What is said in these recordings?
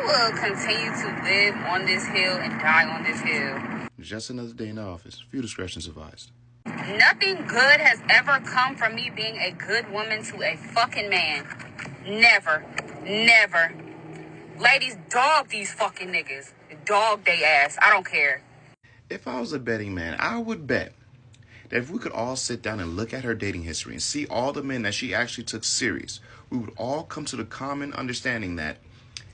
will continue to live on this hill and die on this hill. Just another day in the office. Few discretions advised. Nothing good has ever come from me being a good woman to a fucking man. Never. Never. Ladies, dog these fucking niggas. Dog they ass. I don't care. If I was a betting man, I would bet that if we could all sit down and look at her dating history and see all the men that she actually took serious, we would all come to the common understanding that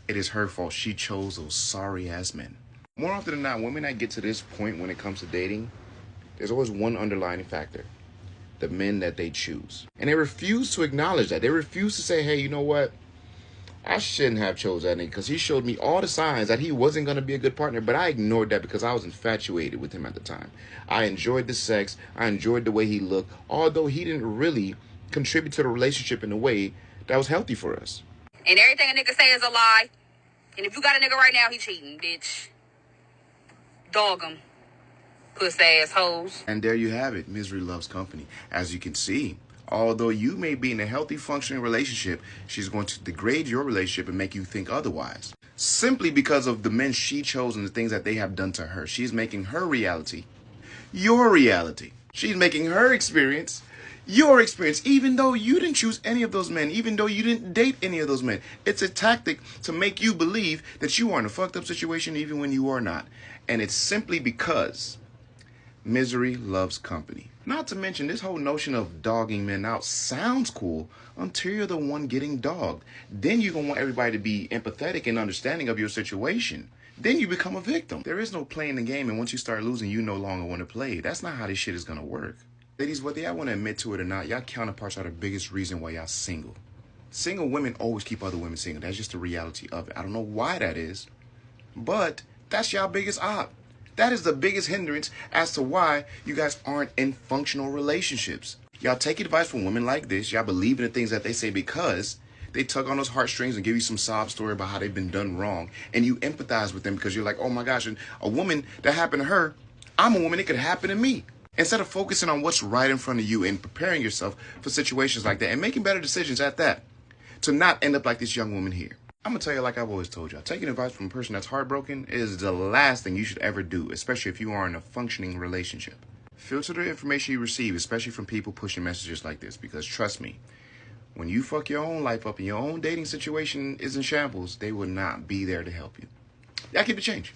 it is her fault she chose those sorry-ass men. More often than not, women that get to this point when it comes to dating, there's always one underlying factor: the men that they choose. And they refuse to acknowledge that. They refuse to say, hey, you know what? I shouldn't have chose that nigga because he showed me all the signs that he wasn't going to be a good partner, but I ignored that because I was infatuated with him at the time. I enjoyed the sex. I enjoyed the way he looked, although he didn't really contribute to the relationship in a way that was healthy for us. And everything a nigga say is a lie. And if you got a nigga right now, he cheating, bitch. Dog him. Puss ass hoes. And there you have it. Misery loves company. As you can see, although you may be in a healthy, functioning relationship, she's going to degrade your relationship and make you think otherwise. Simply because of the men she chose and the things that they have done to her. She's making her reality your reality. She's making her experience your experience, even though you didn't choose any of those men, even though you didn't date any of those men. It's a tactic to make you believe that you are in a fucked up situation even when you are not. And it's simply because misery loves company. Not to mention, this whole notion of dogging men out sounds cool until you're the one getting dogged. Then you're going to want everybody to be empathetic and understanding of your situation. Then you become a victim. There is no playing the game, and once you start losing, you no longer want to play. That's not how this shit is going to work. Ladies, whether y'all want to admit to it or not, y'all counterparts are the biggest reason why y'all single. Single women always keep other women single. That's just the reality of it. I don't know why that is, but that's y'all biggest op. That is the biggest hindrance as to why you guys aren't in functional relationships. Y'all take advice from women like this. Y'all believe in the things that they say because they tug on those heartstrings and give you some sob story about how they've been done wrong. And you empathize with them because you're like, oh my gosh, and a woman that happened to her, I'm a woman, it could happen to me. Instead of focusing on what's right in front of you and preparing yourself for situations like that and making better decisions at that, to not end up like this young woman here. I'm going to tell you like I've always told y'all, taking advice from a person that's heartbroken is the last thing you should ever do, especially if you are in a functioning relationship. Filter the information you receive, especially from people pushing messages like this, because trust me, when you fuck your own life up and your own dating situation is in shambles, they will not be there to help you. Y'all keep it change.